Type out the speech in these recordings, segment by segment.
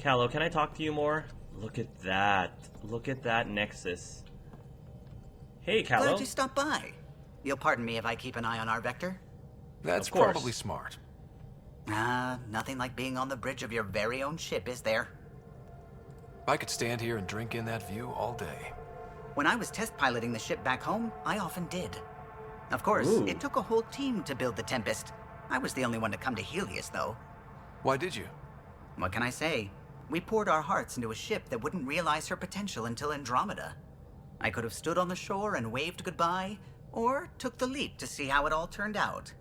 Callow, can I talk to you more? Look at that. Look at that Nexus. Hey, Callow. Glad you stopped by. You'll pardon me if I keep an eye on our vector? That's probably smart. Nothing like being on the bridge of your very own ship, is there? I could stand here and drink in that view all day. When I was test piloting the ship back home, I often did. Of course, it took a whole team to build the Tempest. I was the only one to come to Helios, though. Why did you? What can I say? We poured our hearts into a ship that wouldn't realize her potential until Andromeda. I could have stood on the shore and waved goodbye, or took the leap to see how it all turned out.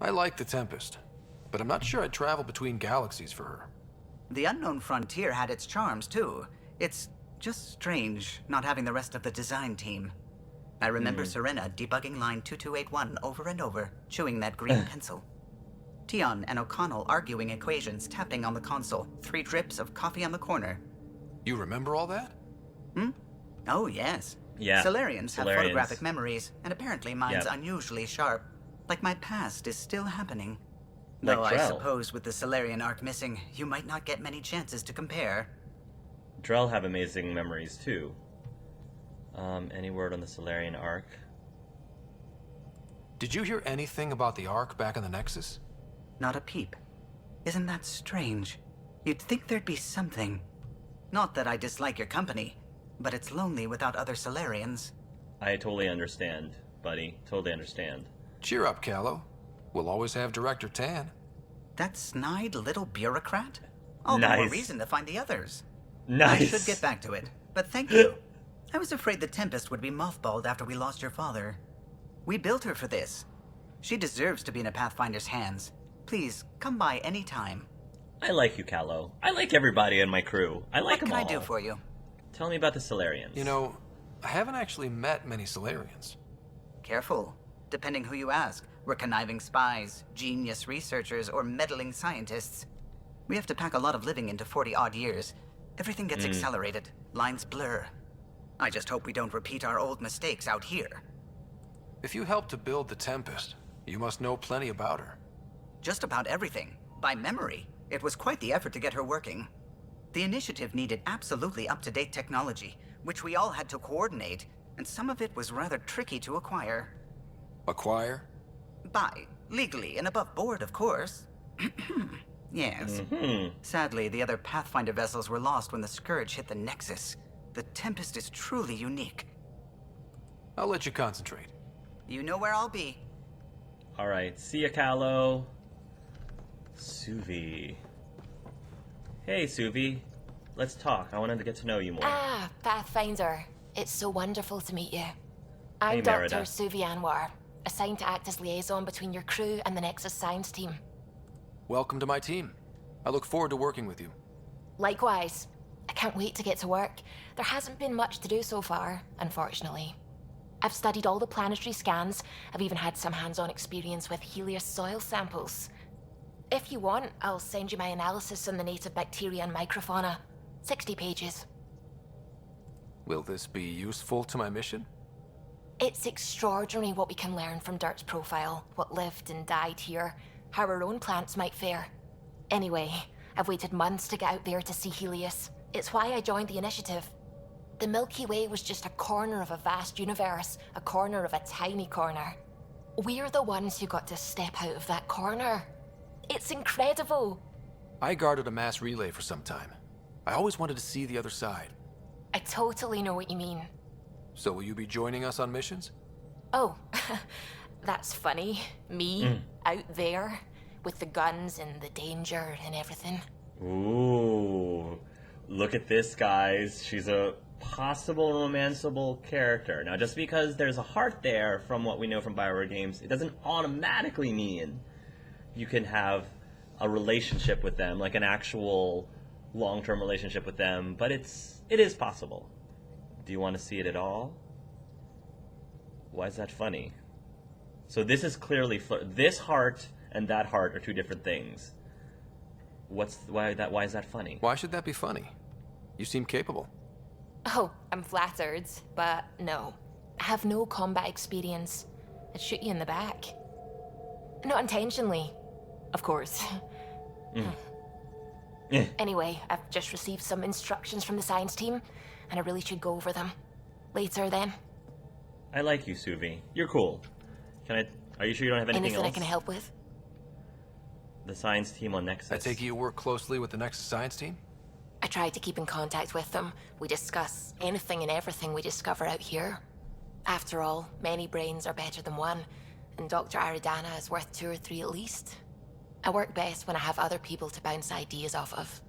I like the Tempest, but I'm not sure I'd travel between galaxies for her. The unknown frontier had its charms, too. It's just strange not having the rest of the design team. I remember Serena debugging line 2281 over and over, chewing that green pencil. Tion and O'Connell arguing equations, tapping on the console, 3 drips of coffee on the corner. You remember all that? Oh, yes. Yeah. Solarians have photographic memories, and apparently mine's unusually sharp. Like my past is still happening. Like Though Drell. I suppose with the Solarian arc missing, you might not get many chances to compare. Drell have amazing memories, too. Any word on the Solarian arc? Did you hear anything about the Ark back in the Nexus? Not a peep. Isn't that strange? You'd think there'd be something. Not that I dislike your company, but it's lonely without other Solarians. I totally understand, buddy. Totally understand. Cheer up, Callow. We'll always have Director Tan. That snide little bureaucrat? All the more reason to find the others. Nice. I should get back to it, but thank you. I was afraid the Tempest would be mothballed after we lost your father. We built her for this. She deserves to be in a Pathfinder's hands. Please, come by any time. I like you, Callow. I like everybody in my crew. I like them all. What can I do for you? Tell me about the Solarians. You know, I haven't actually met many Solarians. Careful. Depending who you ask, we're conniving spies, genius researchers, or meddling scientists. We have to pack a lot of living into 40-odd years. Everything gets accelerated. Lines blur. I just hope we don't repeat our old mistakes out here. If you helped to build the Tempest, you must know plenty about her. Just about everything. By memory. It was quite the effort to get her working. The initiative needed absolutely up-to-date technology, which we all had to coordinate, and some of it was rather tricky to acquire. Acquire? Buy. Legally and above board, of course. Yes. Sadly, the other Pathfinder vessels were lost when the Scourge hit the Nexus. The Tempest is truly unique. I'll let you concentrate. You know where I'll be. Alright, see ya, Callow. Suvi. Hey, Suvi. Let's talk. I wanted to get to know you more. Ah, Pathfinder. It's so wonderful to meet you. I'm Hey, Dr. Merida. Suvi Anwar, assigned to act as liaison between your crew and the Nexus Science team. Welcome to my team. I look forward to working with you. Likewise. I can't wait to get to work. There hasn't been much to do so far, unfortunately. I've studied all the planetary scans. I've even had some hands-on experience with Helios soil samples. If you want, I'll send you my analysis on the native bacteria and microfauna. 60 pages. Will this be useful to my mission? It's extraordinary what we can learn from Dirt's profile, what lived and died here, how our own plants might fare. Anyway, I've waited months to get out there to see Helios. It's why I joined the initiative. The Milky Way was just a corner of a vast universe, a corner of a tiny corner. We're the ones who got to step out of that corner. It's incredible. I guarded a mass relay for some time. I always wanted to see the other side. I totally know what you mean. So will you be joining us on missions? Oh, that's funny. Me, out there, with the guns and the danger and everything. Ooh. Look at this, guys. She's a possible romanceable character. Now, just because there's a heart there from what we know from Bioware games, it doesn't automatically mean you can have a relationship with them, like an actual long-term relationship with them, but it is possible. Do you want to see it at all? Why is that funny? So this is clearly this heart and that heart are two different things. Why is that funny? Why should that be funny? You seem capable. Oh, I'm flattered, but no. I have no combat experience. I'd shoot you in the back. Not intentionally. of course. Anyway, I've just received some instructions from the science team, and I really should go over them. Later, then. I like you, Suvi. You're cool. Are you sure you don't have anything Anything else? I can help with? The science team on Nexus. I take it you work closely with the Nexus science team? I try to keep in contact with them. We discuss anything and everything we discover out here. After all, many brains are better than one, and Dr. Aridana is worth 2 or 3 at least. I work best when I have other people to bounce ideas off of.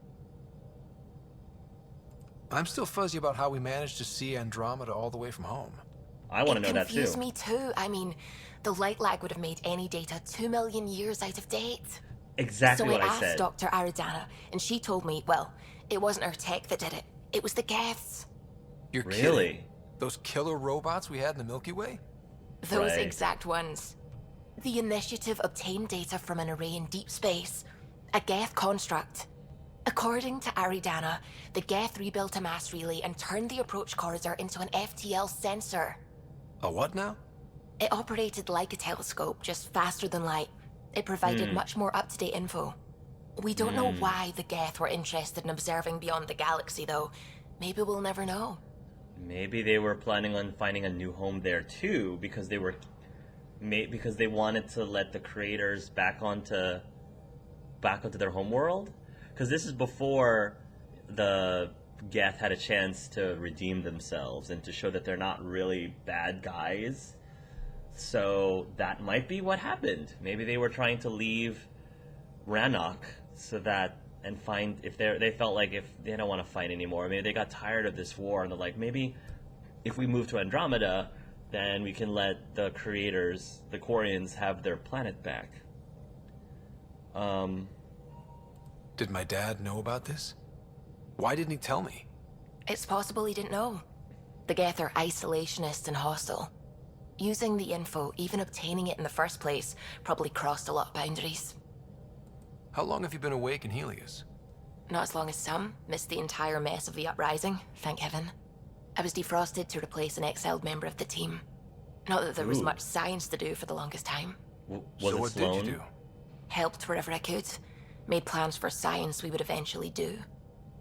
I'm still fuzzy about how we managed to see Andromeda all the way from home. I want to know that too. It confused me too. I mean, the light lag would have made any data 2 million years out of date. Exactly So what I I asked said. Dr. Aridana, and she told me, well, it wasn't her tech that did it. It was the Geths. You're Really? kidding? Those killer robots we had in the Milky Way? Those Right. exact ones. The initiative obtained data from an array in deep space, a Geth construct. According to Aridana, the Geth rebuilt a mass relay and turned the approach corridor into an FTL sensor. A what now? It operated like a telescope, just faster than light. It provided much more up-to-date info. We don't know why the Geth were interested in observing beyond the galaxy, though. Maybe we'll never know. Maybe they were planning on finding a new home there too, because they wanted to let the creators back onto their home world. Because this is before the Geth had a chance to redeem themselves and to show that they're not really bad guys. So that might be what happened. Maybe they were trying to leave Rannoch so that and find if they felt like if they don't want to fight anymore. Maybe they got tired of this war and they're like, maybe if we move to Andromeda, then we can let the creators, the Quarians, have their planet back. Did my dad know about this? Why didn't he tell me? It's possible he didn't know. The Geth are isolationist and hostile. Using the info, even obtaining it in the first place, probably crossed a lot of boundaries. How long have you been awake in Helios? Not as long as some. Missed the entire mess of the uprising, thank heaven. I was defrosted to replace an exiled member of the team. Not that there was Ooh. much science to do for the longest time. Was So it what Sloan? did you do? Helped wherever I could. Made plans for science we would eventually do.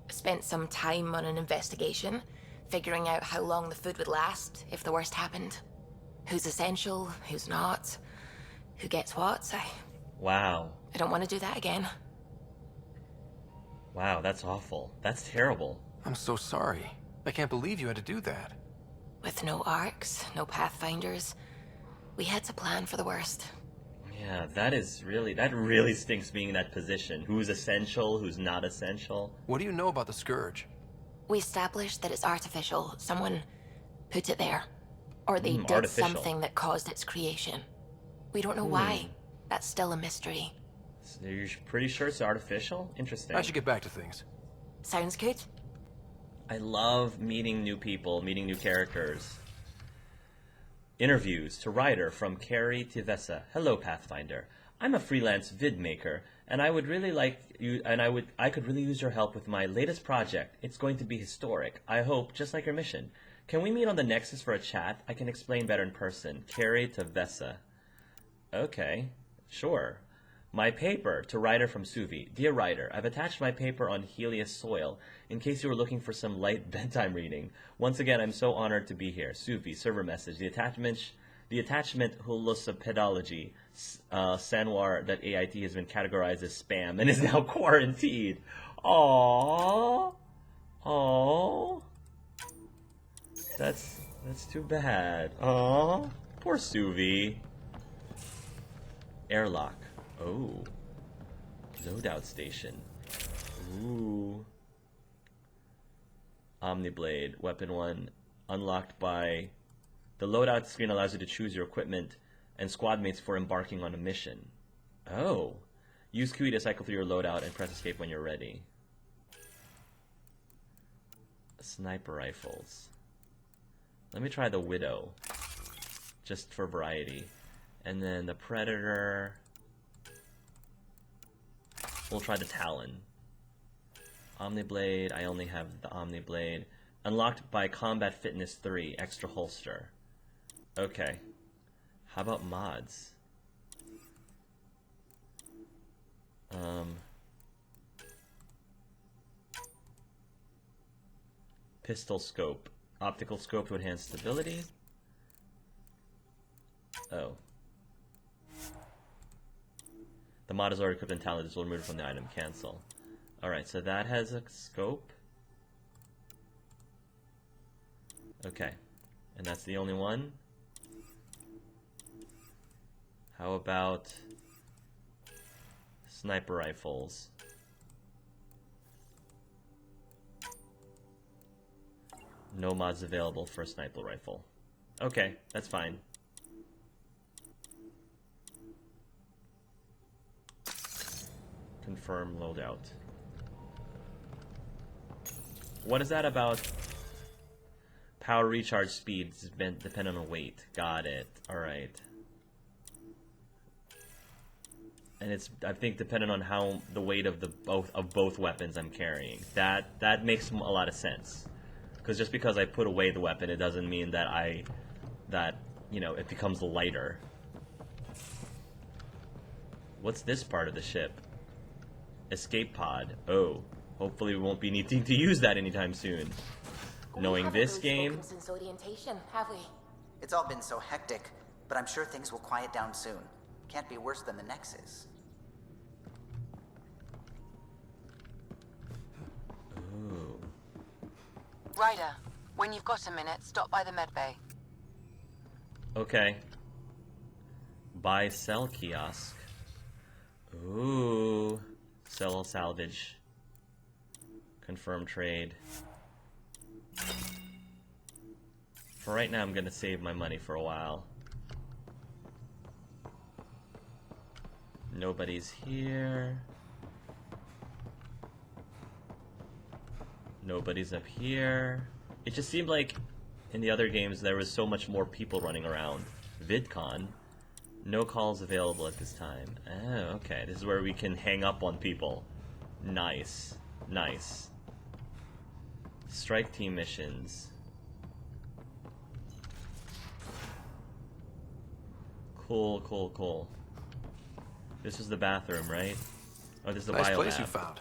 Spent some time on an investigation, figuring out how long the food would last if the worst happened. Who's essential, who's not, who gets what. Wow. I don't want to do that again. Wow, that's awful. That's terrible. I'm so sorry. I can't believe you had to do that. With no arcs, no pathfinders, we had to plan for the worst. Yeah, that really stinks being in that position. Who's essential, who's not essential. What do you know about the Scourge? We established that it's artificial. Someone put it there. Or they did artificial. something that caused its creation. We don't know why. That's still a mystery. So you're pretty sure it's artificial? Interesting. I should get back to things. Sounds good? I love meeting new people, meeting new characters. Interviews to writer from Carrie to Vessa. Hello, Pathfinder. I'm a freelance vid maker, and I would really like you. And I could really use your help with my latest project. It's going to be historic. I hope, just like your mission. Can we meet on the Nexus for a chat? I can explain better in person. Carrie to Vessa. Okay, sure. My paper to writer from Suvi. Dear writer, I've attached my paper on Helios soil in case you were looking for some light bedtime reading. Once again, I'm so honored to be here. Suvi, server message. The attachment Hulosopedology, Sanwar.ait has been categorized as spam and is now quarantined. Aww. Aww. That's too bad. Aww. Poor Suvi. Airlock. Oh. Loadout station. Ooh. Omniblade. Weapon 1. Unlocked by... The loadout screen allows you to choose your equipment and squad mates for embarking on a mission. Oh. Use QE to cycle through your loadout and press escape when you're ready. Sniper rifles. Let me try the Widow. Just for variety. And then the Predator... We'll try the Talon. Omniblade, I only have the Omniblade. Unlocked by Combat Fitness 3, extra holster. Okay. How about mods? Pistol scope. Optical scope to enhance stability. Oh. The mod is already equipped and talented, will remove it from the item. Cancel. Alright, so that has a scope. Okay. And that's the only one? How about sniper rifles? No mods available for a sniper rifle. Okay, that's fine. Confirm loadout. What is that about? Power recharge speeds dependent on weight. Got it. Alright. And it's, I think, dependent on how the weight of both weapons I'm carrying. That makes a lot of sense. Because just because I put away the weapon, it doesn't mean that you know, it becomes lighter. What's this part of the ship? Escape pod. Oh, hopefully we won't be needing to use that anytime soon. Knowing this game. Since orientation, have we? It's all been so hectic, but I'm sure things will quiet down soon. Can't be worse than the Nexus. Ooh. Ryder, when you've got a minute, stop by the medbay. Okay. Buy sell kiosk. Ooh. Sell salvage. Confirm trade. For right now, I'm gonna save my money for a while. Nobody's here. Nobody's up here. It just seemed like in the other games there was so much more people running around. VidCon. No calls available at this time. Oh, okay. This is where we can hang up on people. Nice. Nice. Strike team missions. Cool, cool, cool. This was the bathroom, right? Oh, this is the Nice biolab. place you found.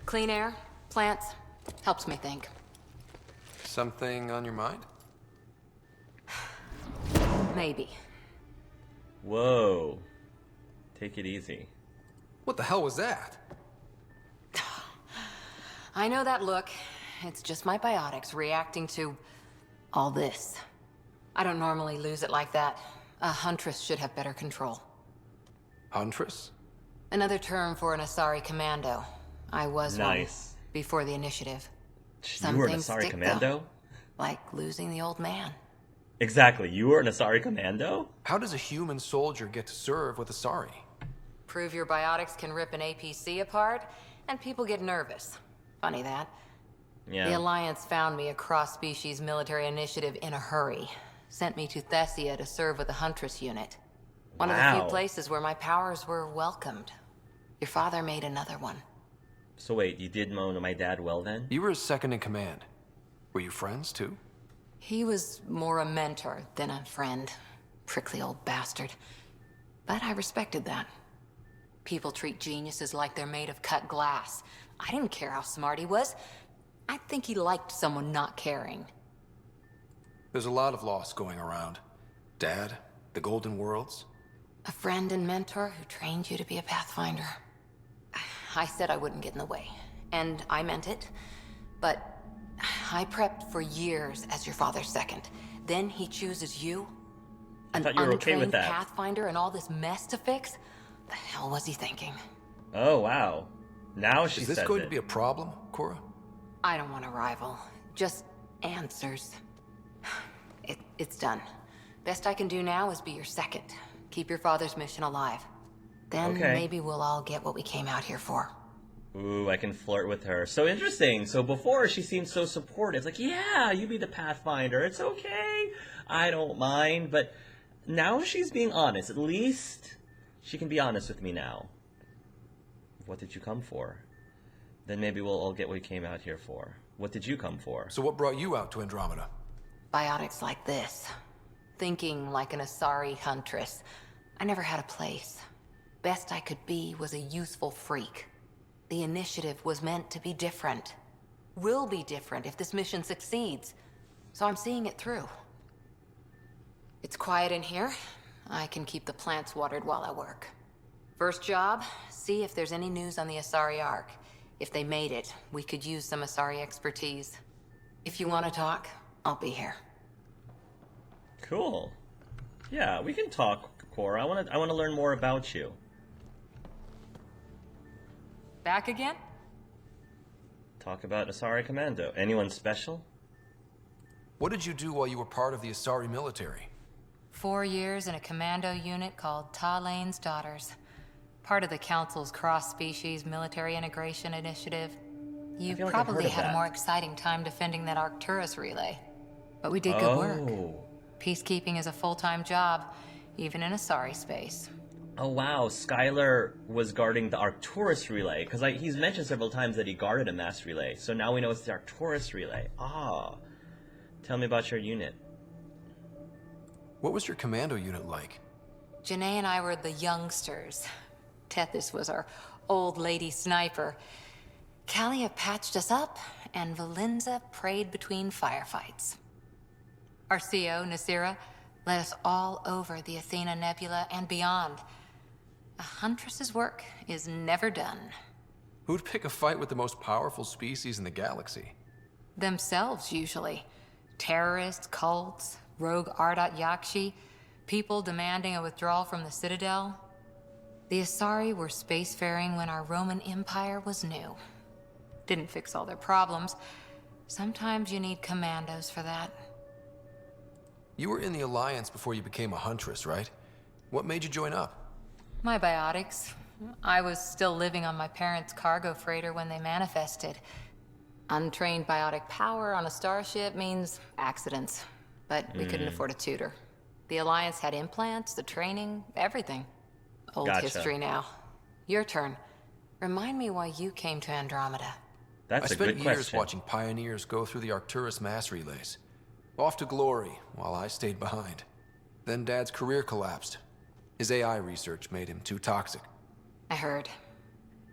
Clean air, plants, helps me think. Something on your mind? Maybe. Whoa. Take it easy. What the hell was that? I know that look. It's just my biotics reacting to all this. I don't normally lose it like that. A huntress should have better control. Huntress? Another term for an Asari commando. I was Nice. one before the initiative. You were an things Asari stick, commando? though. Like losing the old man. Exactly. You were an Asari commando? How does a human soldier get to serve with Asari? Prove your biotics can rip an APC apart, and people get nervous. Funny that. Yeah. The Alliance found me a cross-species military initiative in a hurry. Sent me to Thessia to serve with the Huntress unit. One of the few Wow. places where my powers were welcomed. Your father made another one. So wait, you did know my dad well then? You were his second in command. Were you friends too? He was more a mentor than a friend. Prickly old bastard. But I respected that. People treat geniuses like they're made of cut glass. I didn't care how smart he was. I think he liked someone not caring. There's a lot of loss going around. Dad, the Golden Worlds. A friend and mentor who trained you to be a Pathfinder. I said I wouldn't get in the way, and I meant it. But I prepped for years as your father's second. Then he chooses you? I An thought you were okay with untrained that. Pathfinder and all this mess to fix? The hell was he thinking? Oh, wow. Now she Is this says going it. to be a problem, Cora? I don't want a rival. Just answers. It's done. Best I can do now is be your second. Keep your father's mission alive. Then Okay. maybe we'll all get what we came out here for. Ooh, I can flirt with her. So interesting. So before she seemed so supportive. Like, yeah, you be the Pathfinder. It's okay. I don't mind. But now she's being honest. At least she can be honest with me now. What did you come for? Then maybe we'll all get what we came out here for. What did you come for? So what brought you out to Andromeda? Biotics like this. Thinking like an Asari huntress. I never had a place. Best I could be was a useful freak. The initiative was meant to be different. will be different if this mission succeeds. So I'm seeing it through. It's quiet in here. I can keep the plants watered while I work. First job, see if there's any news on the Asari Ark. If they made it, we could use some Asari expertise. If you want to talk, I'll be here. Cool. Yeah, we can talk, Cora. I want to learn more about you. Back again? Talk about Asari Commando. Anyone special? What did you do while you were part of the Asari military? 4 years in a commando unit called Ta Lane's Daughters. Part of the Council's cross-species military integration initiative. You feel like I've heard probably of had a that. more exciting time defending that Arcturus relay. But we did good work. Oh. Peacekeeping is a full-time job, even in Asari space. Oh wow, Skylar was guarding the Arcturus relay, because he's mentioned several times that he guarded a mass relay, so now we know it's the Arcturus relay. Ah. Tell me about your unit. What was your commando unit like? Janae and I were the youngsters. Tethys was our old lady sniper. Kalia patched us up, and Valenza prayed between firefights. Our CO, Nasira, led us all over the Athena Nebula and beyond. A huntress's work is never done. Who'd pick a fight with the most powerful species in the galaxy? Themselves, usually. Terrorists, cults, rogue Ardat Yakshi, people demanding a withdrawal from the Citadel. The Asari were spacefaring when our Roman Empire was new. Didn't fix all their problems. Sometimes you need commandos for that. You were in the Alliance before you became a huntress, right? What made you join up? My biotics. I was still living on my parents' cargo freighter when they manifested. Untrained biotic power on a starship means accidents. But we couldn't afford a tutor. The Alliance had implants, the training, everything. Old Gotcha. history now. Your turn. Remind me why you came to Andromeda. That's I a spent good years question. watching pioneers go through the Arcturus mass relays. Off to glory, while I stayed behind. Then Dad's career collapsed. His AI research made him too toxic. I heard.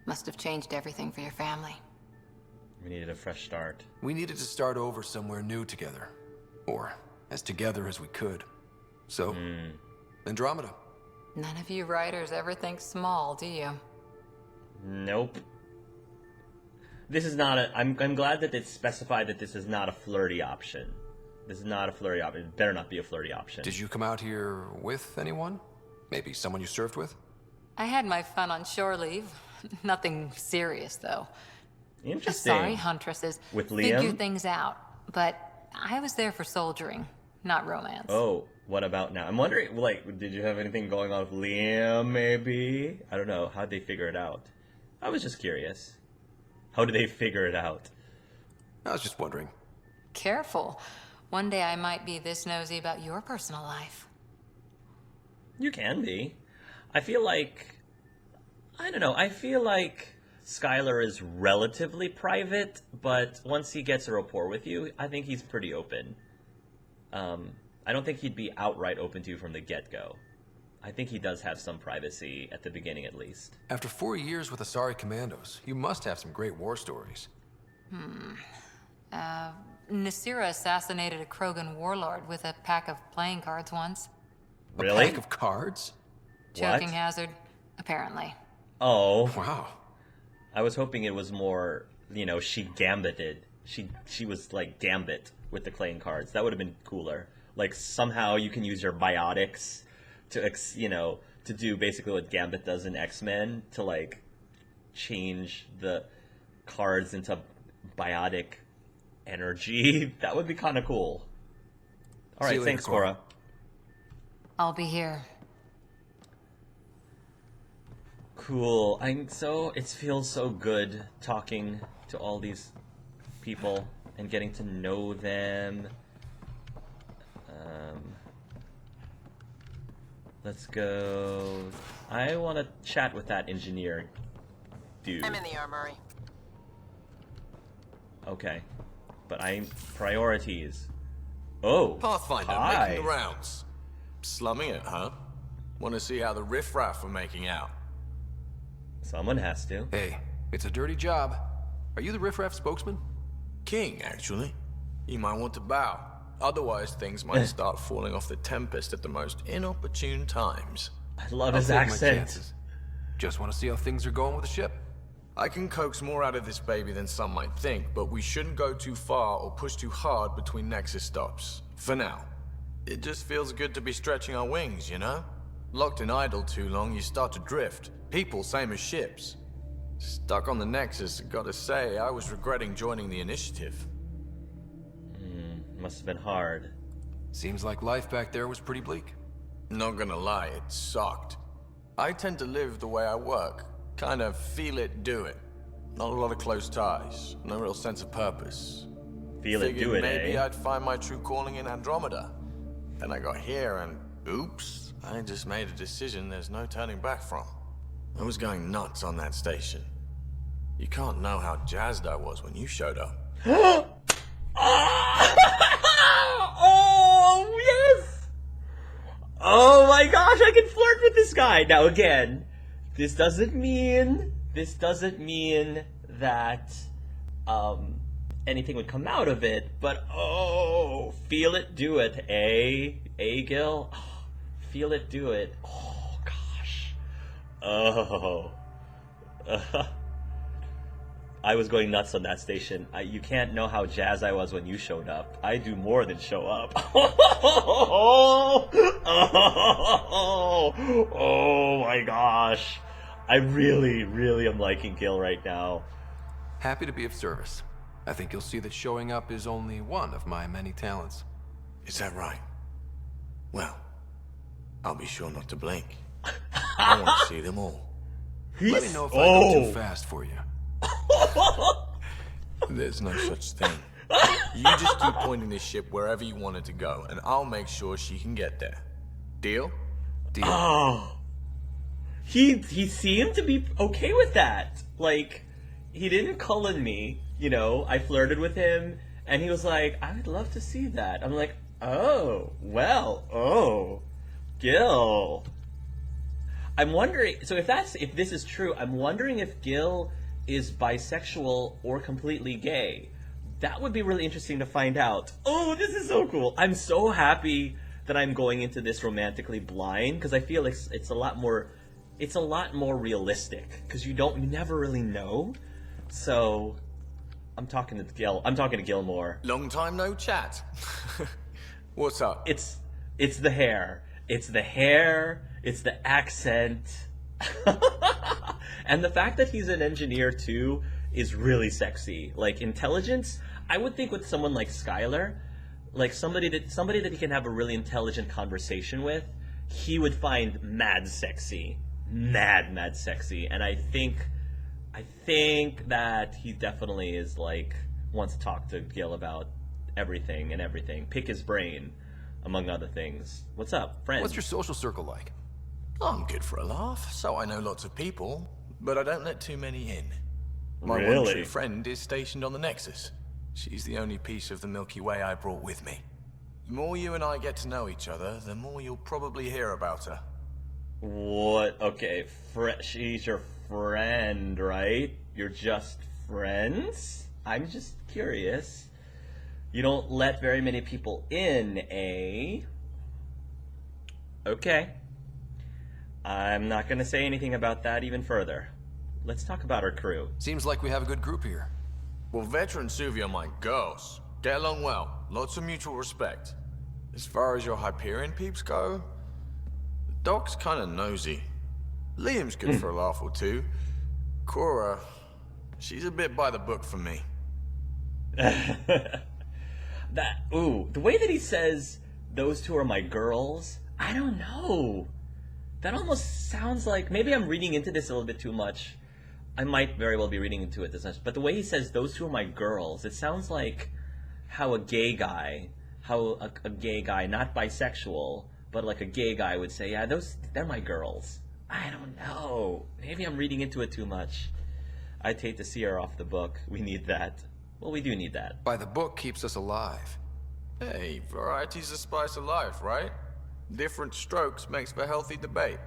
Must have changed everything for your family. We needed a fresh start. We needed to start over somewhere new together. Or as together as we could. So, Andromeda. None of you writers ever think small, do you? Nope. This is not a... I'm glad that it's specified that this is not a flirty option. This is not a flirty option. It better not be a flirty option. Did you come out here with anyone? Maybe someone you served with? I had my fun on shore leave. Nothing serious, though. Interesting. Asari huntresses With figure Liam? things out, but I was there for soldiering, not romance. Oh, what about now? I'm wondering, like, did you have anything going on with Liam, maybe? I don't know. How'd they figure it out? I was just curious. How did they figure it out? I was just wondering. Careful. One day I might be this nosy about your personal life. You can be. I feel like... I don't know. I feel like Skylar is relatively private, but once he gets a rapport with you, I think he's pretty open. I don't think he'd be outright open to you from the get-go. I think he does have some privacy at the beginning, at least. After 4 years with Asari Commandos, you must have some great war stories. Nasira assassinated a Krogan warlord with a pack of playing cards once. Really? A pack of cards? Choking hazard, apparently. Oh, Wow. I was hoping it was more, you know, she gambited. She was like Gambit with the playing cards. That would have been cooler. Like somehow you can use your biotics to, to do basically what Gambit does in X-Men, to like change the cards into biotic energy. That would be kind of cool. All See right, you later, thanks, Cora. I'll be here. Cool. It feels so good talking to all these people and getting to know them. Let's go. I want to chat with that engineer dude. I'm in the armory. Okay. But priorities. Oh. Pathfinder hi. making the rounds. Slumming it, huh? Want to see how the riffraff are making out? Someone has to. Hey, it's a dirty job. Are you the riffraff spokesman? King, actually. You might want to bow. Otherwise, things might start falling off the Tempest at the most inopportune times. I love I'll his take my accent. chances. Just want to see how things are going with the ship. I can coax more out of this baby than some might think, but we shouldn't go too far or push too hard between Nexus stops. For now. It just feels good to be stretching our wings, you know? Locked in idle too long, you start to drift. People, same as ships. Stuck on the Nexus, gotta say, I was regretting joining the Initiative. Must have been hard. Seems like life back there was pretty bleak. Not gonna lie, it sucked. I tend to live the way I work. Kind of feel it, do it. Not a lot of close ties. No real sense of purpose. Feel it, Figured do it, maybe eh? I'd find my true calling in Andromeda. Then I got here and, oops, I just made a decision there's no turning back from. I was going nuts on that station. You can't know how jazzed I was when you showed up. Oh, yes! Oh my gosh, I can flirt with this guy! Now again, this doesn't mean that, anything would come out of it, but oh, feel it, do it, eh? Gil? Oh, feel it, do it. Oh, gosh. Oh. I was going nuts on that station. You can't know how jazzed I was when you showed up. I do more than show up. Oh my gosh. I really, really am liking Gil right now. Happy to be of service. I think you'll see that showing up is only one of my many talents. Is that right? Well, I'll be sure not to blink. I want to see them all. Let me know if I go too fast for you. There's no such thing. You just keep pointing this ship wherever you want it to go, and I'll make sure she can get there. Deal? Deal. Oh. He seemed to be okay with that. Like, he didn't cullen me, you know, I flirted with him, and he was like, I would love to see that. I'm like, oh, well, oh, Gil. I'm wondering, so if this is true, I'm wondering if Gil is bisexual or completely gay. That would be really interesting to find out. Oh, this is so cool. I'm so happy that I'm going into this romantically blind, because I feel like it's a lot more realistic, because you never really know. So I'm talking to Gil more. Long time no chat. What's up? It's the hair. It's the hair, it's the accent. And the fact that he's an engineer too is really sexy. Like, intelligence, I would think with someone like Skylar, like somebody that he can have a really intelligent conversation with, he would find mad sexy. Mad sexy. And I think that he definitely is like, wants to talk to Gil about everything. Pick his brain, among other things. What's up, friend? What's your social circle like? I'm good for a laugh, so I know lots of people, but I don't let too many in. My one Really? true friend is stationed on the Nexus. She's the only piece of the Milky Way I brought with me. The more you and I get to know each other, the more you'll probably hear about her. What? Okay, she's your friend, right? You're just friends? I'm just curious. You don't let very many people in, eh? Okay. I'm not gonna say anything about that even further. Let's talk about our crew. Seems like we have a good group here. Well, veteran Suvi are my girls. Get along well. Lots of mutual respect. As far as your Hyperion peeps go, the Doc's kinda nosy. Liam's good for a laugh or two. Cora, she's a bit by the book for me. The way that he says, those two are my girls, I don't know. That almost sounds like, maybe I'm reading into this a little bit too much. I might very well be reading into it this much. But the way he says, those two are my girls, it sounds like how a gay guy, not bisexual, but like a gay guy would say, yeah, they're my girls. I don't know. Maybe I'm reading into it too much. I'd hate to see her off the book. We need that. Well, we do need that. By the book keeps us alive. Hey, variety's the spice of life, right? Different strokes makes for healthy debate.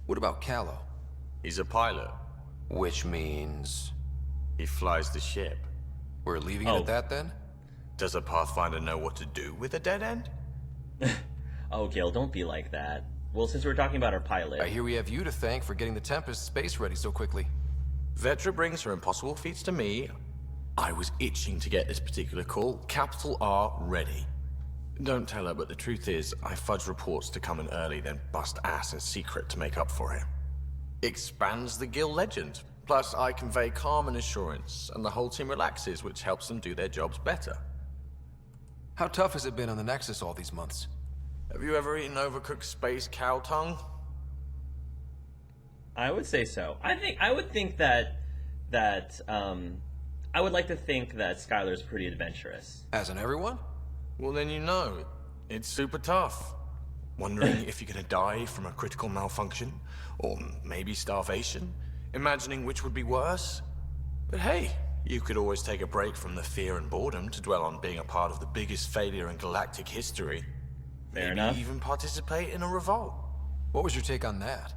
What about Callow? He's a pilot. Which means... He flies the ship. We're leaving it Oh. at that then? Does a Pathfinder know what to do with a dead end? Oh, Gil, don't be like that. Well, since we're talking about our pilot, I hear we have you to thank for getting the Tempest space ready so quickly. Vetra brings her impossible feats to me. I was itching to get this particular call. Capital R ready. Don't tell her, but the truth is, I fudge reports to come in early, then bust ass in secret to make up for it. Expands the guild legend. Plus, I convey calm and assurance, and the whole team relaxes, which helps them do their jobs better. How tough has it been on the Nexus all these months? Have you ever eaten overcooked space cow tongue? I would say so. I would think that I would like to think that Skylar's pretty adventurous. As in everyone? Well, then you know. It's super tough. Wondering if you're gonna die from a critical malfunction, or maybe starvation. Imagining which would be worse. But hey, you could always take a break from the fear and boredom to dwell on being a part of the biggest failure in galactic history. Fair Maybe enough. even participate in a revolt. What was your take on that?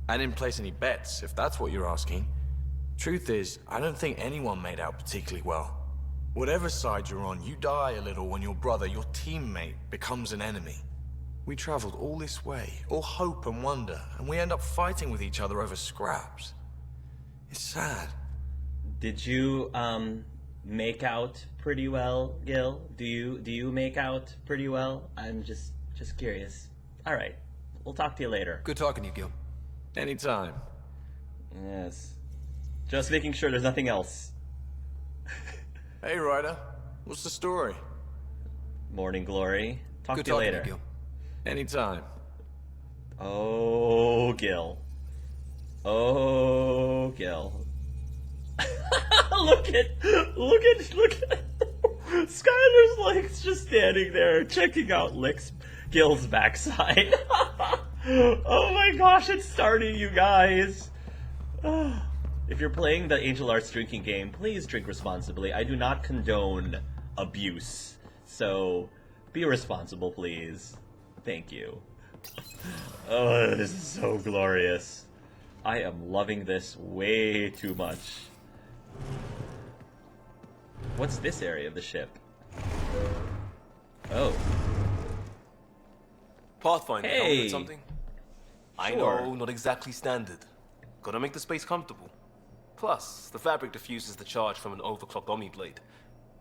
I didn't place any bets, if that's what you're asking. Truth is, I don't think anyone made out particularly well. Whatever side you're on, you die a little when your brother, your teammate, becomes an enemy. We traveled all this way, all hope and wonder, and we end up fighting with each other over scraps. It's sad. Did you make out pretty well, Gil? Do you make out pretty well? I'm just curious. All right, we'll talk to you later. Good talking to you, Gil. Anytime. Yes, just making sure there's nothing else. Hey, Ryder. What's the story? Morning glory. Talk Good to you talking later. to you, Gil. Anytime. Oh, Gil. Oh, Gil. look at Skylar's like just standing there checking out Gil's backside. Oh my gosh, it's starting, you guys. If you're playing the Angel Arts drinking game, please drink responsibly. I do not condone abuse. So be responsible, please. Thank you. Oh, this is so glorious. I am loving this way too much. What's this area of the ship? Oh. Pathfinder, Hey. help me with something? I Sure. know, not exactly standard. Gotta make the space comfortable. Plus, the fabric diffuses the charge from an overclocked Omni-Blade.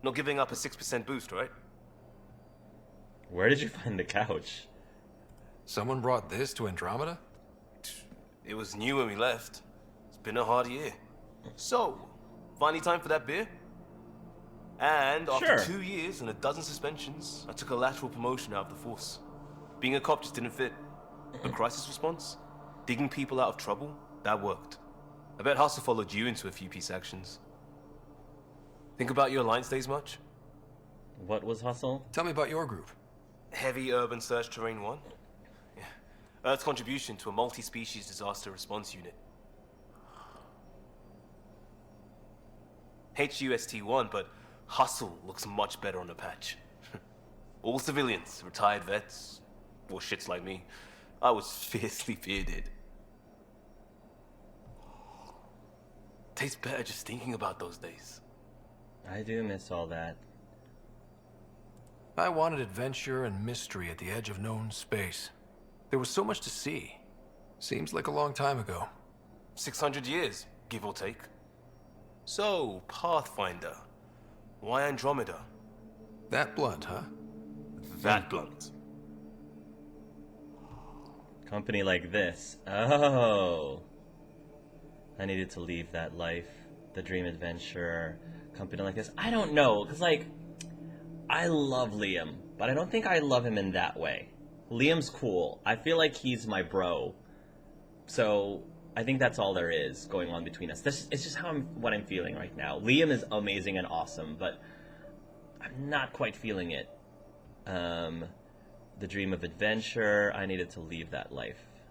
Not giving up a 6% boost, right? Where did you find the couch? Someone brought this to Andromeda? It was new when we left. It's been a hard year. So, finally time for that beer? And after Sure. 2 years and a dozen suspensions, I took a lateral promotion out of the force. Being a cop just didn't fit. But crisis response? Digging people out of trouble? That worked. I bet Hustle followed you into a few peace actions. Think about your Alliance days much? What was Hustle? Tell me about your group. Heavy Urban Search Terrain 1? Yeah. Earth's contribution to a multi-species disaster response unit. HUST-1, but Hustle looks much better on the patch. All civilians, retired vets, or shits like me. I was fiercely bearded. Tastes better just thinking about those days. I do miss all that. I wanted adventure and mystery at the edge of known space. There was so much to see. Seems like a long time ago. 600 years, give or take. So, Pathfinder. Why Andromeda? That blunt, huh? That blunt. Company like this. Oh. I needed to leave that life. The dream adventurer. Company like this. I don't know, because, like, I love Liam, but I don't think I love him in that way. Liam's cool. I feel like he's my bro. So, I think that's all there is going on between us. It's just what I'm feeling right now. Liam is amazing and awesome, but I'm not quite feeling it. The dream of adventure. I needed to leave that life.